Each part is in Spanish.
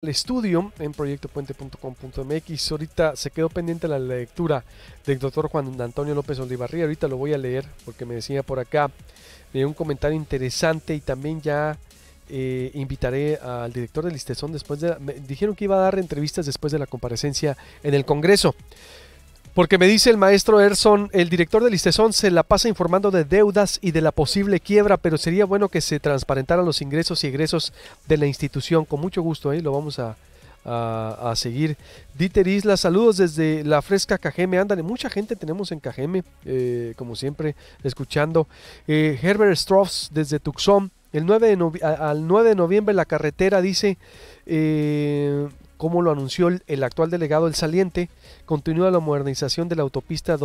el estudio en proyectopuente.com.mx. Ahorita se quedó pendiente la lectura del doctor Juan Antonio López Oldivarría. Ahorita lo voy a leer porque me decía por acá, me dio un comentario interesante y también ya invitaré al director del ISTESON después de... Me dijeron que iba a dar entrevistas después de la comparecencia en el Congreso. Porque me dice el maestro Erson, el director del ISTESON se la pasa informando de deudas y de la posible quiebra, pero sería bueno que se transparentaran los ingresos y egresos de la institución. Con mucho gusto, lo vamos a seguir. Dieter Isla, saludos desde la fresca Cajeme. Ándale, mucha gente tenemos en Cajeme, como siempre, escuchando. Herbert Stroffs desde Tucson. El 9 de al 9 de noviembre la carretera dice... como lo anunció el actual delegado El Saliente, continúa la modernización de la autopista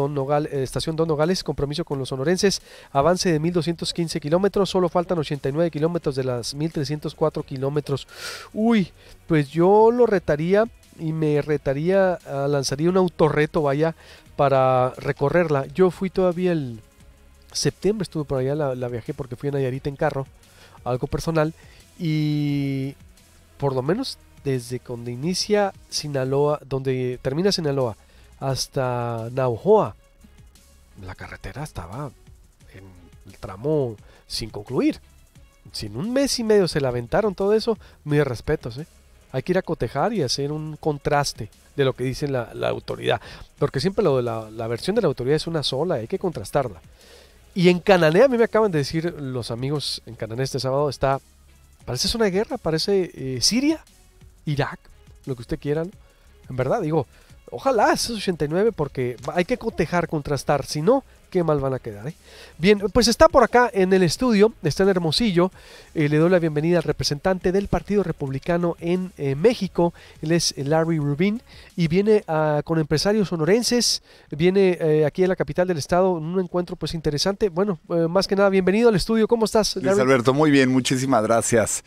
estación Don Nogales, compromiso con los sonorenses, avance de 1.215 kilómetros, solo faltan 89 kilómetros de las 1.304 kilómetros. Uy, pues yo lo retaría y me retaría, lanzaría un autorreto, vaya, para recorrerla. Yo fui todavía el septiembre, estuve por allá, la viajé porque fui a Nayarit en carro, algo personal, y por lo menos desde donde inicia Sinaloa, donde termina Sinaloa, hasta Navojoa, la carretera estaba en el tramo sin concluir. Si en un mes y medio se la aventaron todo eso, mis respetos, Hay que ir a cotejar y hacer un contraste de lo que dice la autoridad. Porque siempre lo de la versión de la autoridad es una sola, hay que contrastarla. Y en Canané, a mí me acaban de decir los amigos en Canané este sábado, parece una guerra, parece Siria, Irak, lo que usted quiera, ¿no? En verdad, digo, ojalá esos 89 porque hay que cotejar, contrastar, si no, qué mal van a quedar, Bien, pues está por acá en el estudio, está en Hermosillo, le doy la bienvenida al representante del Partido Republicano en México, él es Larry Rubin, y viene con empresarios sonorenses, viene aquí a la capital del estado, en un encuentro pues interesante. Bueno, más que nada, bienvenido al estudio, ¿cómo estás, Larry? Luis Alberto, muy bien, muchísimas gracias.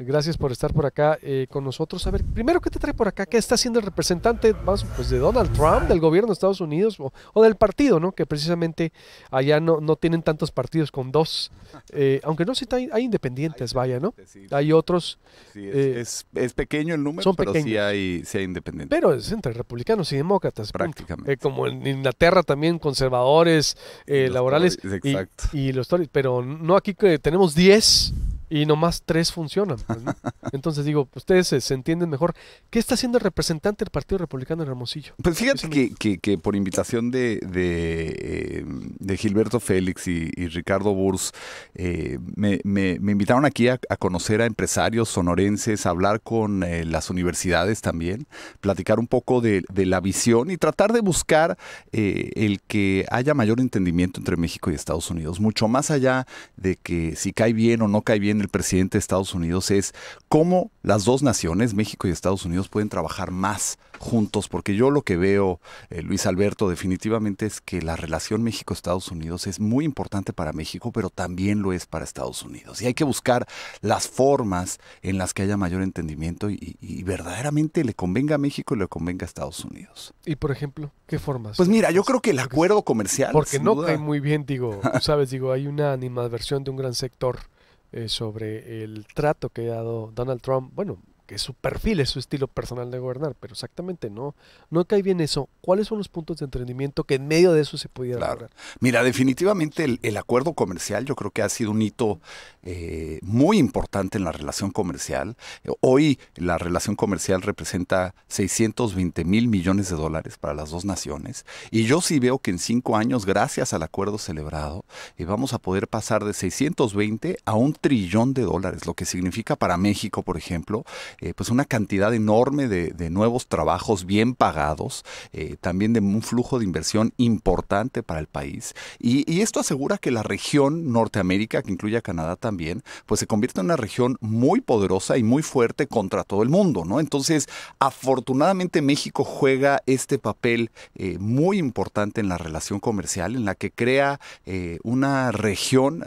Gracias por estar por acá con nosotros. A ver, primero, ¿qué te trae por acá? ¿Qué está haciendo el representante pues, de Donald Trump, del gobierno de Estados Unidos o del partido, ¿no? Que precisamente allá no tienen tantos partidos con dos. Aunque no, sí hay independientes, vaya, ¿no? Sí, Hay otros. sí, es pequeño el número, son pero pequeños. sí hay independientes. Pero es entre republicanos y demócratas. Prácticamente. Como en Inglaterra también, conservadores, laborales exacto. y los Tories. Pero no aquí que tenemos 10. Y nomás 3 funcionan, pues, ¿no? Entonces digo, ustedes se entienden mejor. ¿Qué está haciendo el representante del Partido Republicano en Hermosillo? Pues fíjate que por invitación de Gilberto Félix y Ricardo Burs, me invitaron aquí a conocer a empresarios sonorenses, a hablar con las universidades también, platicar un poco de la visión y tratar de buscar el que haya mayor entendimiento entre México y Estados Unidos. Mucho más allá de que si cae bien o no cae bien el presidente de Estados Unidos, es cómo las dos naciones, México y Estados Unidos, pueden trabajar más juntos, porque yo lo que veo, Luis Alberto, definitivamente es que la relación México-Estados Unidos es muy importante para México, pero también lo es para Estados Unidos. Y hay que buscar las formas en las que haya mayor entendimiento y verdaderamente le convenga a México y le convenga a Estados Unidos. Y por ejemplo, ¿qué formas? Pues mira, yo creo que el acuerdo comercial... Porque no cae muy bien, digo, tú sabes, hay una animadversión de un gran sector sobre el trato que ha dado Donald Trump, bueno, que es su perfil, es su estilo personal de gobernar, pero exactamente no cae bien eso. ¿Cuáles son los puntos de entendimiento que en medio de eso se pudiera lograr? Mira, definitivamente el acuerdo comercial yo creo que ha sido un hito muy importante en la relación comercial. Hoy la relación comercial representa 620,000 millones de dólares para las dos naciones y yo sí veo que en 5 años, gracias al acuerdo celebrado, vamos a poder pasar de 620 a $1 trillón, lo que significa para México, por ejemplo, pues una cantidad enorme de nuevos trabajos bien pagados, también de un flujo de inversión importante para el país. Y esto asegura que la región Norteamérica, que incluye a Canadá también, pues se convierte en una región muy poderosa y muy fuerte contra todo el mundo, ¿no? Entonces, afortunadamente México juega este papel muy importante en la relación comercial, en la que crea una región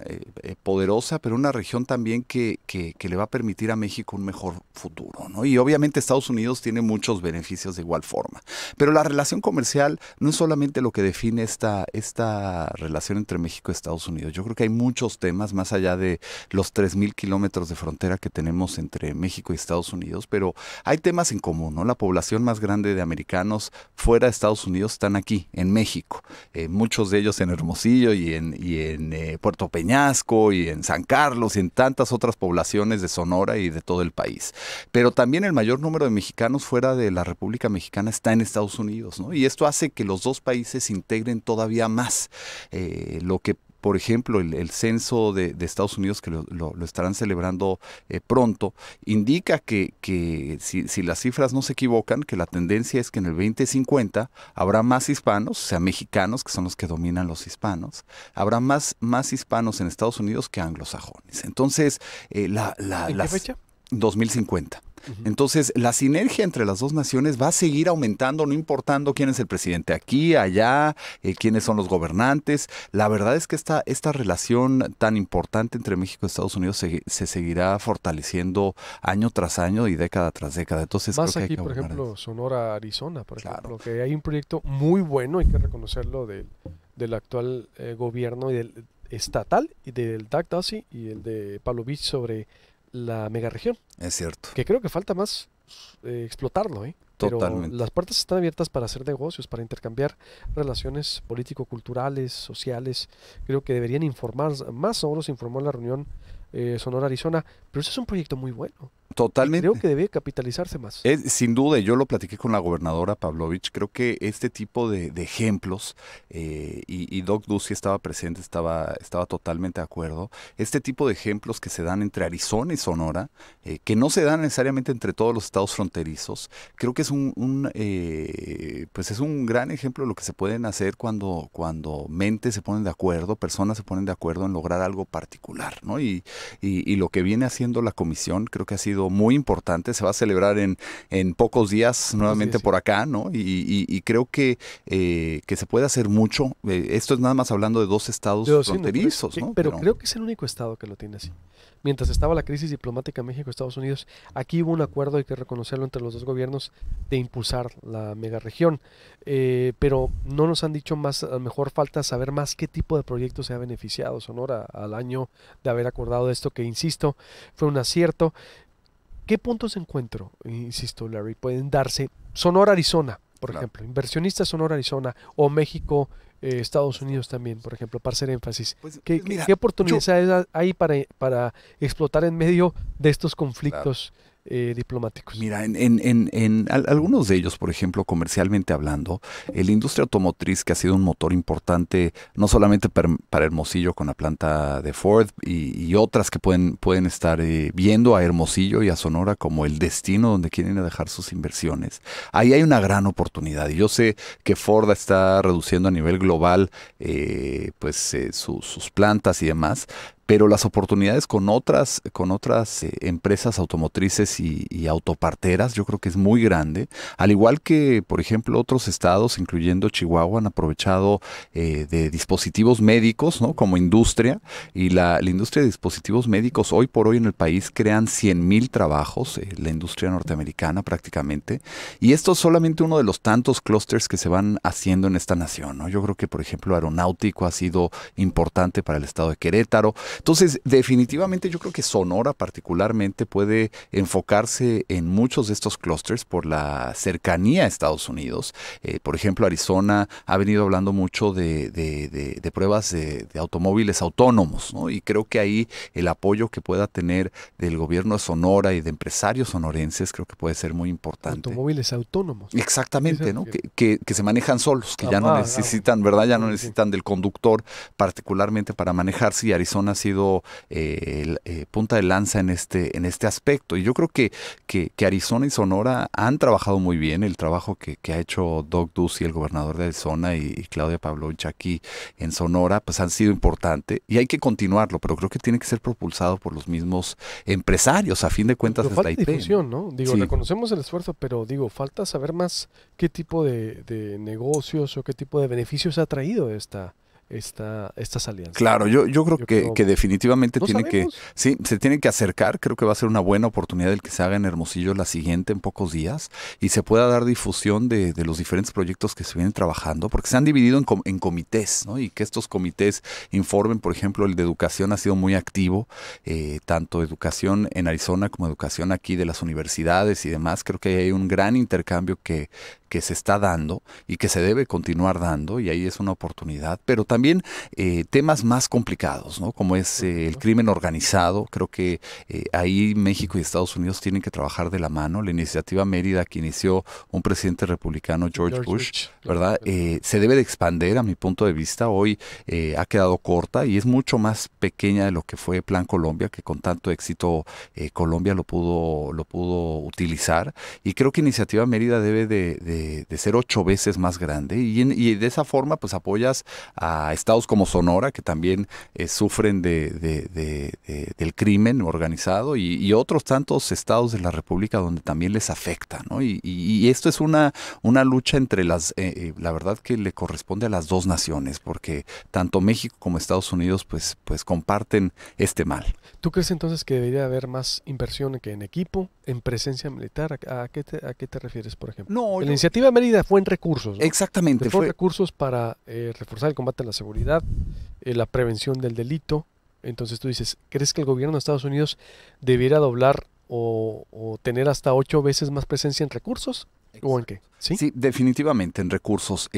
poderosa, pero una región también que le va a permitir a México un mejor futuro. futuro, ¿no? Y obviamente Estados Unidos tiene muchos beneficios de igual forma. Pero la relación comercial no es solamente lo que define esta relación entre México y Estados Unidos. Yo creo que hay muchos temas más allá de los 3,000 kilómetros de frontera que tenemos entre México y Estados Unidos, pero hay temas en común, ¿no? La población más grande de americanos fuera de Estados Unidos están aquí, en México. Muchos de ellos en Hermosillo y en Puerto Peñasco y en San Carlos y en tantas otras poblaciones de Sonora y de todo el país. Pero también el mayor número de mexicanos fuera de la República Mexicana está en Estados Unidos, ¿no? Y esto hace que los dos países se integren todavía más. Lo que por ejemplo, el censo de Estados Unidos, que lo estarán celebrando pronto, indica que si las cifras no se equivocan, que la tendencia es que en el 2050 habrá más hispanos, o sea, mexicanos, que son los que dominan los hispanos, habrá más hispanos en Estados Unidos que anglosajones. Entonces, ¿En qué fecha? 2050. Entonces, la sinergia entre las dos naciones va a seguir aumentando, no importando quién es el presidente aquí, allá, quiénes son los gobernantes. La verdad es que esta relación tan importante entre México y Estados Unidos se seguirá fortaleciendo año tras año y década tras década. Entonces, más creo que aquí, hay que por abonar ejemplo, eso. Sonora, Arizona, por Claro. ejemplo, que hay un proyecto muy bueno, hay que reconocerlo, del actual gobierno y del estatal y del Doug Ducey y el de Pablo Beach sobre la megaregión, Es cierto. que creo que falta más explotarlo, ¿eh? Pero Totalmente. las puertas están abiertas para hacer negocios, para intercambiar relaciones político-culturales, sociales. Creo que deberían informar más, o se informó en la reunión Sonora, Arizona, pero eso es un proyecto muy bueno y Totalmente. creo que debe capitalizarse más. Sin duda, y yo lo platiqué con la gobernadora Pavlovich, creo que este tipo de ejemplos, y Doug Ducey estaba presente, estaba totalmente de acuerdo, este tipo de ejemplos que se dan entre Arizona y Sonora, que no se dan necesariamente entre todos los estados fronterizos, creo que es pues es un gran ejemplo de lo que se pueden hacer cuando mentes se ponen de acuerdo, personas se ponen de acuerdo en lograr algo particular, ¿no? Y lo que viene haciendo la comisión creo que ha sido muy importante. Se va a celebrar en pocos días nuevamente Sí. por acá, ¿no? Y creo que se puede hacer mucho. Esto es nada más hablando de dos estados Yo, sí, no, fronterizos, ¿no? pero creo que es el único estado que lo tiene así. Mientras estaba la crisis diplomática México-Estados Unidos, aquí hubo un acuerdo, hay que reconocerlo, entre los dos gobiernos de impulsar la megaregión. Pero no nos han dicho más, a lo mejor falta saber más qué tipo de proyectos se ha beneficiado Sonora al año de haber acordado esto, que insisto, fue un acierto. ¿Qué puntos de encuentro, insisto, Larry, pueden darse Sonora, Arizona, por Claro. ejemplo, inversionistas Sonora, Arizona, o México, Estados Unidos también, por ejemplo, para hacer énfasis? Pues, ¿Qué oportunidades hay para explotar en medio de estos conflictos diplomáticos? Mira, en algunos de ellos, por ejemplo, comercialmente hablando, la industria automotriz, que ha sido un motor importante, no solamente para Hermosillo con la planta de Ford y otras que pueden estar viendo a Hermosillo y a Sonora como el destino donde quieren ir a dejar sus inversiones. Ahí hay una gran oportunidad. Y yo sé que Ford está reduciendo a nivel global sus plantas y demás, pero las oportunidades con otras empresas automotrices y autoparteras, yo creo que es muy grande. Al igual que, por ejemplo, otros estados, incluyendo Chihuahua, han aprovechado de dispositivos médicos, ¿no? Como industria. Y la industria de dispositivos médicos hoy por hoy en el país crean 100,000 trabajos, la industria norteamericana prácticamente. Y esto es solamente uno de los tantos clústeres que se van haciendo en esta nación, ¿no? Yo creo que, por ejemplo, aeronáutico ha sido importante para el estado de Querétaro. Entonces, definitivamente yo creo que Sonora particularmente puede enfocarse en muchos de estos clústeres por la cercanía a Estados Unidos. Por ejemplo, Arizona ha venido hablando mucho de pruebas de automóviles autónomos, ¿no? Y creo que ahí el apoyo que pueda tener del gobierno de Sonora y de empresarios sonorenses creo que puede ser muy importante. Automóviles autónomos. Exactamente, ¿no? Que se manejan solos, que ya no necesitan, ¿verdad? Ya no necesitan del conductor particularmente para manejarse, y Arizona ha sido punta de lanza en este aspecto. Y yo creo que Arizona y Sonora han trabajado muy bien. El trabajo que ha hecho Doug Ducey, el gobernador de Arizona, y Claudia Pavlovich aquí en Sonora, pues han sido importante y hay que continuarlo, pero creo que tiene que ser propulsado por los mismos empresarios. A fin de cuentas Pero es la falta IP. difusión, ¿no? Digo, Sí. reconocemos el esfuerzo, pero digo, falta saber más qué tipo de negocios o qué tipo de beneficios ha traído estas alianzas? Claro, yo creo que definitivamente no sabemos. sí, se tiene que acercar. Creo que va a ser una buena oportunidad el que se haga en Hermosillo la siguiente en pocos días y se pueda dar difusión de los diferentes proyectos que se vienen trabajando, porque se han dividido en comités, ¿no? Y que estos comités informen, por ejemplo, el de educación ha sido muy activo, tanto educación en Arizona como educación aquí de las universidades y demás. Creo que hay un gran intercambio que se está dando y que se debe continuar dando, y ahí es una oportunidad, pero también temas más complicados, ¿no? Como es el crimen organizado. Creo que ahí México y Estados Unidos tienen que trabajar de la mano. La iniciativa Mérida que inició un presidente republicano, George Bush, ¿verdad? Se debe de expandir a mi punto de vista. Hoy ha quedado corta y es mucho más pequeña de lo que fue Plan Colombia, que con tanto éxito Colombia lo pudo utilizar, y creo que Iniciativa Mérida debe de ser 8 veces más grande, y de esa forma pues apoyas a estados como Sonora, que también sufren del crimen organizado, y otros tantos estados de la República donde también les afecta, ¿no? Y esto es una lucha entre la verdad que le corresponde a las dos naciones, porque tanto México como Estados Unidos pues comparten este mal. ¿Tú crees entonces que debería haber más inversión que en equipo, en presencia militar? ¿A qué te refieres, por ejemplo? No, La iniciativa Mérida fue en recursos, ¿no? Exactamente. Fue recursos para reforzar el combate a la seguridad, la prevención del delito. Entonces tú dices, ¿crees que el gobierno de Estados Unidos debiera doblar o tener hasta 8 veces más presencia en recursos? ¿O en qué? ¿Sí? Sí, definitivamente en recursos.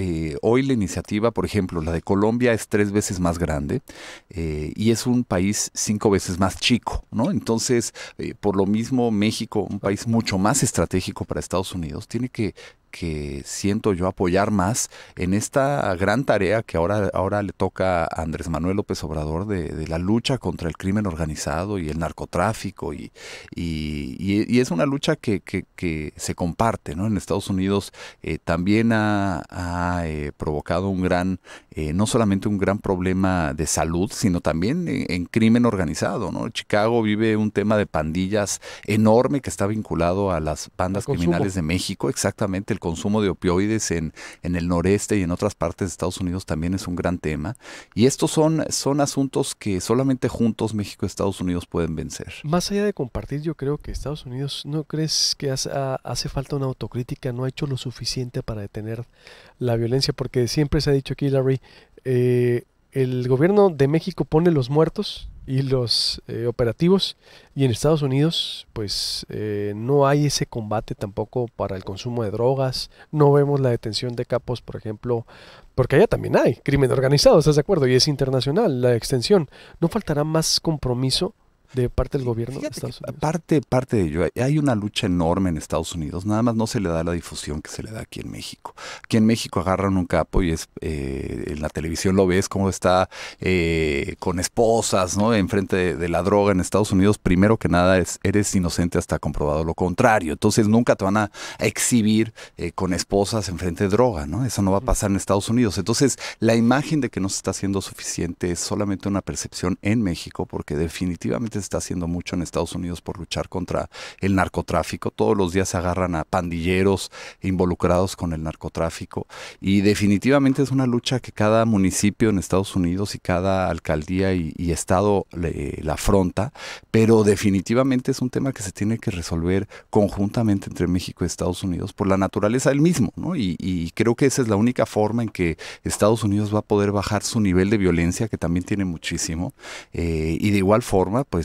Hoy la iniciativa, por ejemplo, la de Colombia es 3 veces más grande, y es un país 5 veces más chico, ¿no? Entonces, por lo mismo, México, un país mucho más estratégico para Estados Unidos, tiene que siento yo apoyar más en esta gran tarea que ahora le toca a Andrés Manuel López Obrador de la lucha contra el crimen organizado y el narcotráfico, y es una lucha que se comparte, ¿no? En Estados Unidos también ha provocado un gran, no solamente un gran problema de salud, sino también en crimen organizado, ¿no? Chicago vive un tema de pandillas enorme que está vinculado a las bandas criminales de México. Exactamente, el consumo de opioides en el noreste y en otras partes de Estados Unidos también es un gran tema, y estos son asuntos que solamente juntos México y Estados Unidos pueden vencer. Más allá de compartir, yo creo que Estados Unidos, ¿no crees que hace falta una autocrítica? No ha hecho lo suficiente para detener la violencia, porque siempre se ha dicho aquí, Larry, el gobierno de México pone los muertos y los operativos, y en Estados Unidos pues no hay ese combate tampoco para el consumo de drogas. No vemos la detención de capos, por ejemplo, porque allá también hay crimen organizado, ¿estás de acuerdo? Y es internacional la extensión. ¿No faltará más compromiso de parte del gobierno de Estados Unidos? Parte de ello, hay una lucha enorme en Estados Unidos, nada más no se le da la difusión que se le da aquí en México. Aquí en México agarran un capo y en la televisión lo ves cómo está con esposas, ¿no? Enfrente de la droga. En Estados Unidos, primero que nada, eres inocente hasta comprobado lo contrario. Entonces nunca te van a exhibir con esposas enfrente de droga, ¿no? Eso no va a pasar en Estados Unidos. Entonces, la imagen de que no se está haciendo suficiente es solamente una percepción en México, porque definitivamente se está haciendo mucho en Estados Unidos por luchar contra el narcotráfico. Todos los días se agarran a pandilleros involucrados con el narcotráfico, y definitivamente es una lucha que cada municipio en Estados Unidos y cada alcaldía y estado la afronta, pero definitivamente es un tema que se tiene que resolver conjuntamente entre México y Estados Unidos por la naturaleza del mismo, ¿no? Y creo que esa es la única forma en que Estados Unidos va a poder bajar su nivel de violencia, que también tiene muchísimo, y de igual forma pues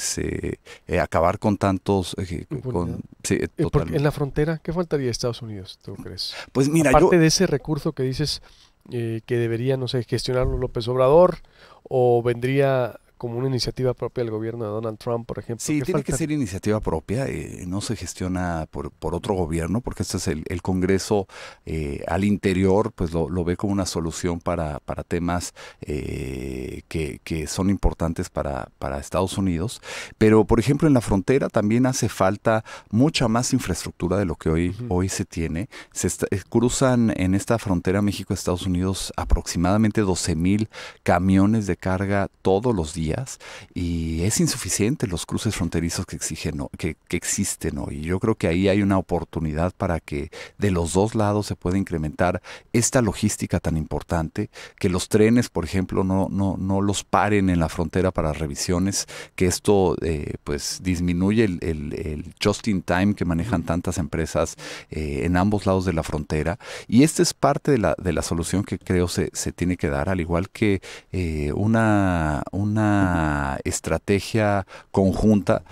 acabar con tantos en la frontera. ¿Qué faltaría a Estados Unidos, tú crees? Pues mira, aparte de ese recurso que dices que debería, no sé, gestionarlo López Obrador, o vendría como una iniciativa propia del gobierno de Donald Trump, por ejemplo. Sí, tiene que ser iniciativa propia, no se gestiona por otro gobierno, porque este es el Congreso al interior, pues lo ve como una solución para temas que son importantes para Estados Unidos. Pero, por ejemplo, en la frontera también hace falta mucha más infraestructura de lo que hoy se tiene. Cruzan en esta frontera México-Estados Unidos aproximadamente 12,000 camiones de carga todos los días. vías y es insuficiente los cruces fronterizos que existen hoy. Y yo creo que ahí hay una oportunidad para que de los dos lados se pueda incrementar esta logística tan importante, que los trenes, por ejemplo, no los paren en la frontera para revisiones, que esto pues disminuye el just in time que manejan tantas empresas en ambos lados de la frontera. Y esta es parte de la solución que creo se tiene que dar, al igual que una estrategia conjunta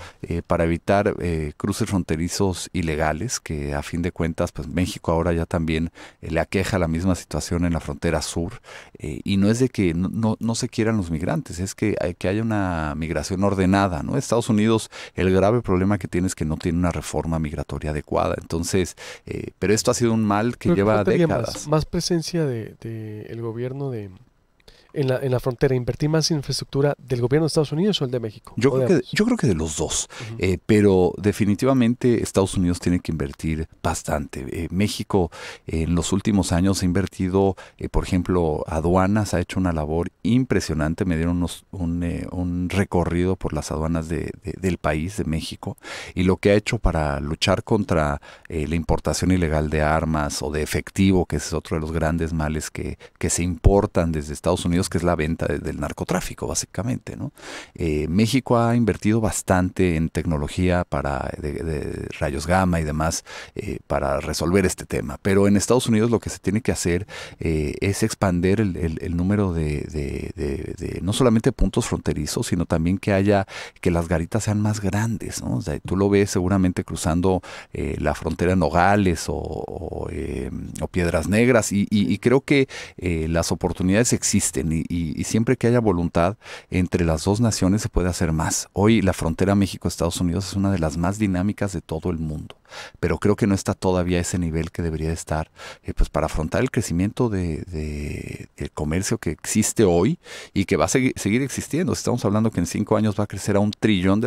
para evitar cruces fronterizos ilegales, que a fin de cuentas pues México ahora ya también le aqueja la misma situación en la frontera sur, y no es de que no se quieran los migrantes, es que haya una migración ordenada, ¿no? Estados Unidos, el grave problema que tiene es que no tiene una reforma migratoria adecuada. Entonces, pero esto ha sido un mal que lleva décadas. Más presencia de el gobierno en la frontera, invertir más en infraestructura del gobierno de Estados Unidos o el de México? Yo creo que de los dos, pero definitivamente Estados Unidos tiene que invertir bastante. México en los últimos años ha invertido, por ejemplo, aduanas, ha hecho una labor impresionante. Me dieron un recorrido por las aduanas del país, de México, y lo que ha hecho para luchar contra la importación ilegal de armas o de efectivo, que es otro de los grandes males que se importan desde Estados Unidos, que es la venta del narcotráfico, básicamente, ¿no? México ha invertido bastante en tecnología de rayos gamma y demás para resolver este tema. Pero en Estados Unidos lo que se tiene que hacer es expandir el número de no solamente puntos fronterizos, sino también que las garitas sean más grandes, ¿no? O sea, tú lo ves seguramente cruzando la frontera en Nogales o Piedras Negras, y creo que las oportunidades existen. Y siempre que haya voluntad entre las dos naciones se puede hacer más. Hoy la frontera México-Estados Unidos es una de las más dinámicas de todo el mundo, pero creo que no está todavía a ese nivel que debería estar, pues para afrontar el crecimiento del comercio que existe hoy y que va a seguir existiendo. Estamos hablando que en 5 años va a crecer a $1 trillón,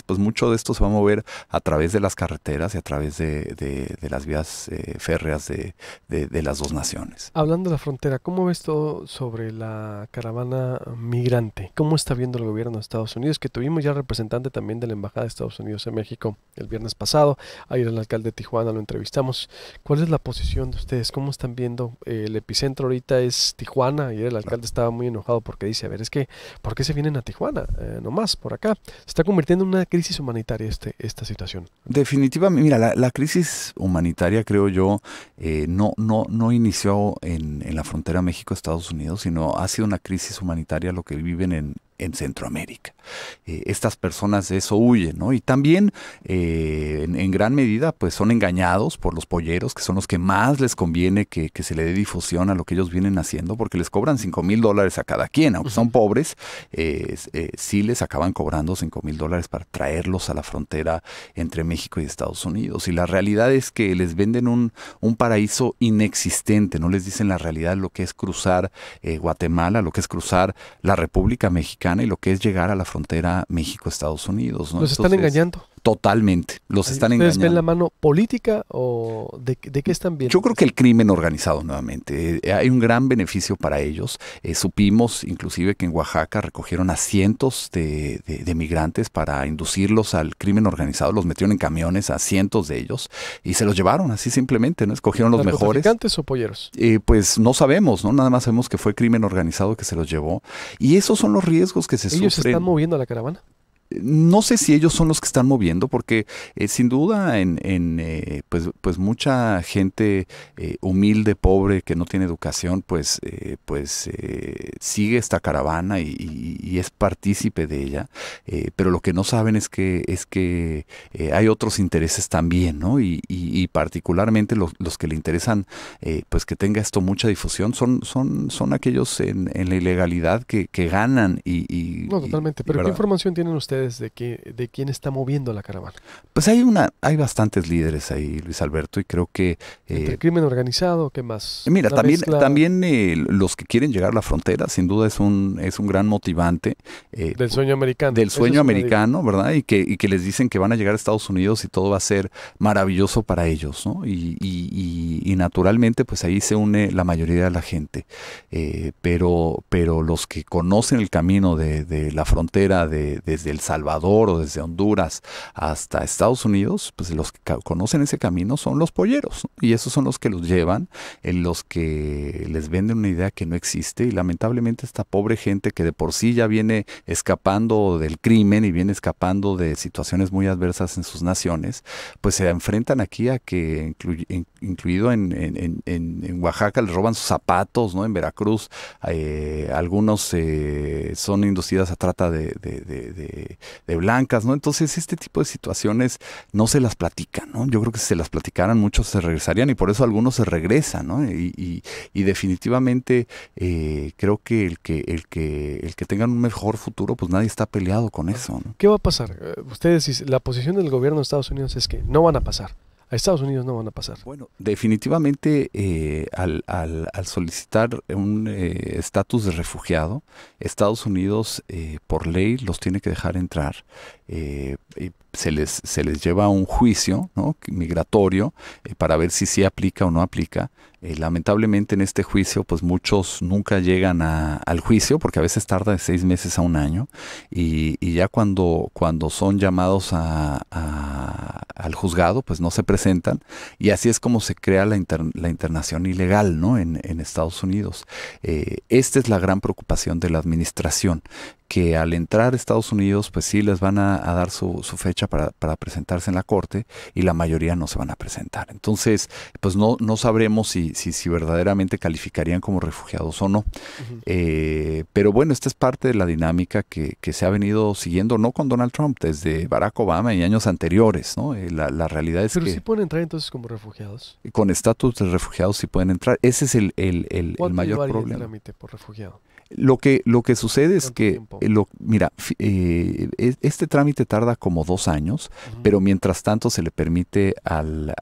pues mucho de esto se va a mover a través de las carreteras y a través de las vías férreas de las dos naciones. Hablando de la frontera, ¿cómo ves todo sobre la caravana migrante? ¿Cómo está viendo el gobierno de Estados Unidos? Que tuvimos ya representante también de la Embajada de Estados Unidos en México el viernes pasado. Ayer el alcalde de Tijuana lo entrevistamos. ¿Cuál es la posición de ustedes? ¿Cómo están viendo? El epicentro ahorita es Tijuana. Ayer el alcalde estaba muy enojado porque dice, a ver, es que, ¿por qué se vienen a Tijuana? Nomás, por acá. Se está convirtiendo en una crisis humanitaria esta situación. Definitivamente, mira, la crisis humanitaria, creo yo, no inició en la frontera México-Estados Unidos, sino ha sido una crisis humanitaria lo que viven en Centroamérica. Estas personas de eso huyen, ¿no? Y también en gran medida pues son engañados por los polleros, que son los que más les conviene que se le dé difusión a lo que ellos vienen haciendo, porque les cobran $5,000 a cada quien, aunque son pobres, sí les acaban cobrando $5,000 para traerlos a la frontera entre México y Estados Unidos. Y la realidad es que les venden un paraíso inexistente, no les dicen la realidad, lo que es cruzar Guatemala, lo que es cruzar la República Mexicana y lo que es llegar a la frontera México-Estados Unidos, ¿no? ¿Los están engañando? Totalmente, los están engañando. ¿Ustedes ven la mano política o de qué están viendo? Yo creo que el crimen organizado nuevamente. Hay un gran beneficio para ellos. Supimos inclusive que en Oaxaca recogieron a cientos de migrantes para inducirlos al crimen organizado. Los metieron en camiones a cientos de ellos y se los llevaron así simplemente, ¿no? Escogieron los mejores. ¿Narcotraficantes o polleros? Pues no sabemos, ¿no? Nada más sabemos que fue crimen organizado que se los llevó. Y esos son los riesgos que se sufren. ¿Ellos se están moviendo a la caravana? No sé si ellos son los que están moviendo, porque sin duda pues mucha gente humilde, pobre, que no tiene educación, pues sigue esta caravana y es partícipe de ella, pero lo que no saben es que hay otros intereses también, ¿no? Y particularmente los que le interesan pues que tenga esto mucha difusión son aquellos en la ilegalidad que ganan No, totalmente, pero ¿qué información tienen ustedes ustedes de quién está moviendo la caravana? Pues hay bastantes líderes ahí, Luis Alberto, y creo que ¿Entre el crimen organizado? ¿Qué más? mira, ¿Una mezcla también los que quieren llegar a la frontera, sin duda es un gran motivante del sueño americano? del Esa sueño es una americano, ¿verdad? Y que les dicen que van a llegar a Estados Unidos y todo va a ser maravilloso para ellos, ¿no? Y naturalmente, pues ahí se une la mayoría de la gente. Pero los que conocen el camino de la frontera desde El Salvador o desde Honduras hasta Estados Unidos, pues los que conocen ese camino son los polleros, ¿no? Y esos son los que los llevan, los que les venden una idea que no existe, y lamentablemente esta pobre gente que de por sí ya viene escapando del crimen y viene escapando de situaciones muy adversas en sus naciones, pues se enfrentan aquí a que, incluido en Oaxaca, les roban sus zapatos, ¿no? En Veracruz, algunos son inducidas a trata de blancas, ¿no? Entonces este tipo de situaciones no se las platican, ¿no? Yo creo que si se las platicaran muchos se regresarían, y por eso algunos se regresan, ¿no? Y definitivamente creo que el que tengan un mejor futuro, pues nadie está peleado con eso, ¿no? ¿Qué va a pasar? La posición del gobierno de Estados Unidos es que no van a pasar. A Estados Unidos no van a pasar. Bueno, definitivamente al solicitar un estatus de refugiado, Estados Unidos por ley los tiene que dejar entrar. Y se les lleva a un juicio, ¿no? Migratorio, para ver si sí aplica o no aplica. Lamentablemente en este juicio pues muchos nunca llegan al juicio, porque a veces tarda de 6 meses a un año, y ya cuando son llamados al juzgado pues no se presentan, y así es como se crea la internación ilegal, ¿no? en Estados Unidos. Esta es la gran preocupación de la administración, que al entrar a Estados Unidos, pues sí les van a dar su fecha para presentarse en la corte, y la mayoría no se van a presentar. Entonces, pues no sabremos si verdaderamente calificarían como refugiados o no. Pero bueno, esta es parte de la dinámica que se ha venido siguiendo, no con Donald Trump, desde Barack Obama y años anteriores, ¿no? La realidad es Pero que sí pueden entrar entonces como refugiados. con estatus de refugiados sí pueden entrar. Ese es el ¿Cuánto mayor llevaría el problema. trámite por refugiado? Lo que sucede es ¿Cuánto que, tiempo? mira, este trámite tarda como 2 años, pero mientras tanto se le permite al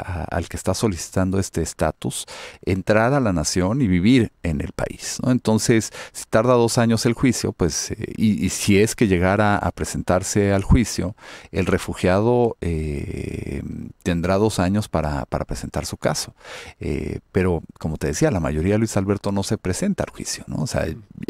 que está solicitando este estatus entrar a la nación y vivir en el país, ¿no? Entonces, si tarda 2 años el juicio, pues, y si es que llegara a presentarse al juicio, el refugiado tendrá 2 años para presentar su caso. Pero, como te decía, la mayoría, Luis Alberto, no se presenta al juicio, ¿no? O sea,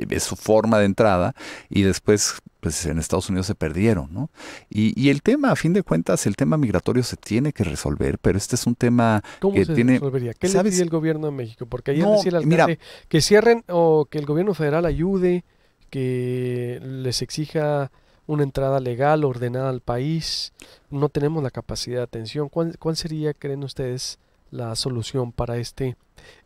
es su forma de entrada, y después pues en Estados Unidos se perdieron, ¿no? Y el tema, a fin de cuentas, el tema migratorio se tiene que resolver, pero este es un tema ¿Cómo que se tiene, resolvería? ¿Qué le ¿sabes? pide el gobierno de México? Porque ayer No, decía el mira, alcalde que cierren, o que el gobierno federal ayude, que les exija una entrada legal, ordenada al país. No tenemos la capacidad de atención. ¿Cuál sería, creen ustedes, la solución para este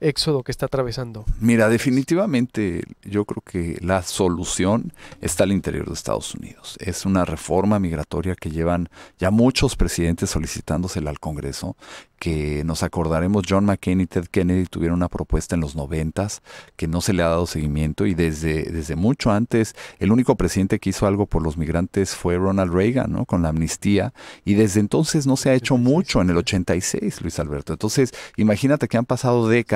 éxodo que está atravesando mira, el país? definitivamente yo creo que la solución está al interior de Estados Unidos. Es una reforma migratoria que llevan ya muchos presidentes solicitándosela al Congreso, que nos acordaremos, John McCain y Ted Kennedy tuvieron una propuesta en los 90s que no se le ha dado seguimiento, y desde mucho antes el único presidente que hizo algo por los migrantes fue Ronald Reagan, ¿no? Con la amnistía, y desde entonces no se ha hecho 86, mucho, en el 86, Luis Alberto. Entonces, imagínate que han pasado décadas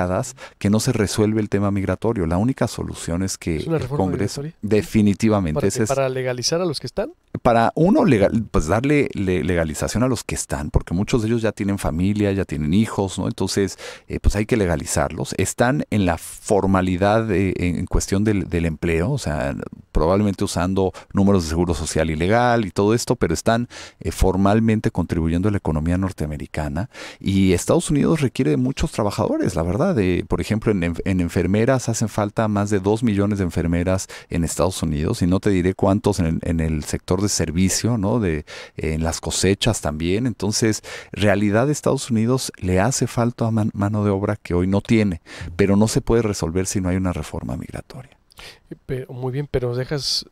que no se resuelve el tema migratorio. La única solución es que ¿Es una el reforma Congreso, migratoria? definitivamente, ¿Para ese qué? es ¿Para legalizar a los que están? para uno, pues darle legalización a los que están, porque muchos de ellos ya tienen familia, ya tienen hijos, ¿no? Entonces, pues hay que legalizarlos. Están en la formalidad en cuestión del empleo, o sea, probablemente usando números de seguro social ilegal y todo esto, pero están formalmente contribuyendo a la economía norteamericana. Y Estados Unidos requiere de muchos trabajadores, la verdad. Por ejemplo, en enfermeras hacen falta más de 2 millones de enfermeras en Estados Unidos, y no te diré cuántos en el sector de servicio, ¿no? En las cosechas también. Entonces, realidad de Estados Unidos le hace falta mano de obra que hoy no tiene, pero no se puede resolver si no hay una reforma migratoria. Muy bien, pero dejas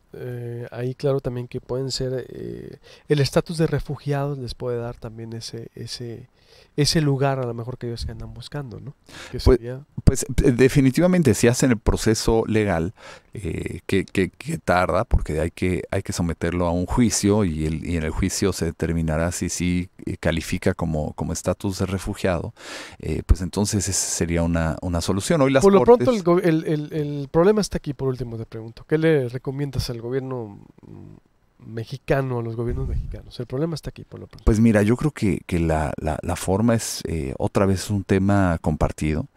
ahí claro también que pueden ser, el estatus de refugiados les puede dar también ese lugar a lo mejor que ellos andan buscando, ¿no? Que Pues, sería... pues definitivamente si hacen el proceso legal, que tarda, porque hay que someterlo a un juicio y en el juicio se determinará si sí califica como estatus de refugiado, pues entonces esa sería una solución. Hoy las Por lo cortes, pronto el problema está aquí, por último te pregunto. ¿Qué le recomiendas al gobierno mexicano, a los gobiernos mexicanos? El problema está aquí, por lo pronto. pues mira, yo creo que la forma es otra vez un tema compartido,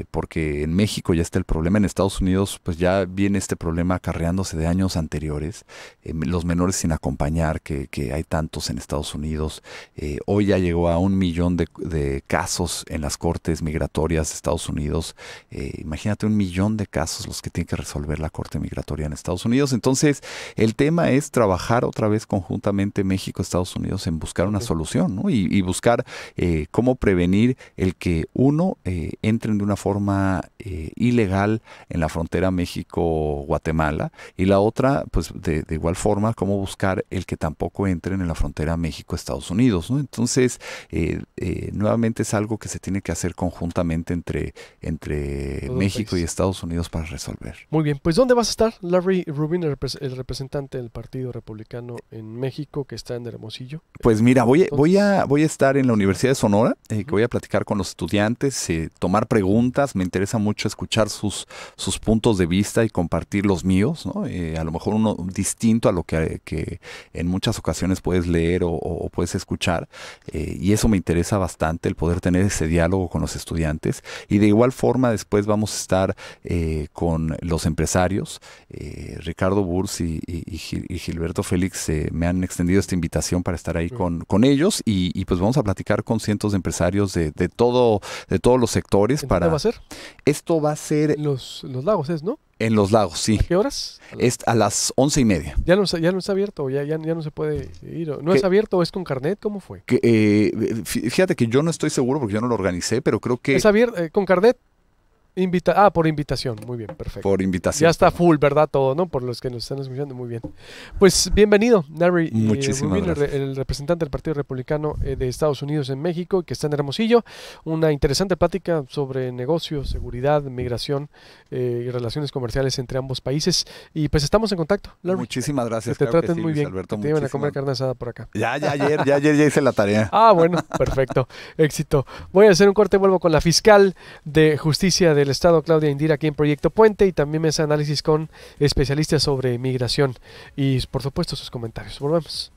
porque en México ya está el problema, en Estados Unidos pues ya viene este problema acarreándose de años anteriores, los menores sin acompañar, que hay tantos en Estados Unidos, hoy ya llegó a 1 millón de casos en las cortes migratorias de Estados Unidos, imagínate 1 millón de casos los que tiene que resolver la corte migratoria en Estados Unidos, entonces el tema es trabajar otra vez conjuntamente México, Estados Unidos en buscar una solución, ¿no? Y buscar cómo prevenir el que entren de una forma ilegal en la frontera México-Guatemala y la otra, pues de igual forma, cómo buscar el que tampoco entren en la frontera México-Estados Unidos, ¿no? Entonces, nuevamente es algo que se tiene que hacer conjuntamente entre México y Estados Unidos para resolver. Muy bien, pues ¿dónde vas a estar, Larry Rubin, el representante del Partido Republicano en México, que está en Hermosillo? Pues mira, voy a estar en la Universidad de Sonora, que voy a platicar con los estudiantes, tomar preguntas, me interesa mucho escuchar sus puntos de vista y compartir los míos, ¿no? A lo mejor uno distinto a lo que en muchas ocasiones puedes leer o puedes escuchar, y eso me interesa bastante, el poder tener ese diálogo con los estudiantes, y de igual forma después vamos a estar con los empresarios, Ricardo Burs y Gilberto Félix me han extendido esta invitación para estar ahí con ellos y pues vamos a platicar con cientos de empresarios de todos los sectores. ¿Dónde va a ser? Esto va a ser En los Lagos, ¿no? en Los Lagos, sí. ¿A qué horas? Es a las 11:30. ¿Ya no está abierto? ¿Ya no se puede ir? ¿No es abierto o es con carnet? ¿Cómo fue? Fíjate que yo no estoy seguro porque yo no lo organicé, pero creo que... ¿Es abierto con carnet? Por invitación, muy bien, perfecto. Por invitación. Ya está full, ¿verdad? Todo, ¿no? Por los que nos están escuchando, muy bien. Pues bienvenido, Larry Muchísimas Rubin, gracias. el representante del Partido Republicano de Estados Unidos en México, que está en Hermosillo. Una interesante plática sobre negocios, seguridad, migración y relaciones comerciales entre ambos países. Y pues estamos en contacto, Larry. Muchísimas gracias. Que te Claro que traten sí, muy Luis bien. Alberto, Que te lleven a comer carne asada por acá. ayer ya hice la tarea. Ah, bueno, perfecto. Éxito. Voy a hacer un corte, vuelvo con la fiscal de justicia del Estado, Claudia Indira, aquí en Proyecto Puente, y también me hace análisis con especialistas sobre migración y, por supuesto, sus comentarios. Volvemos.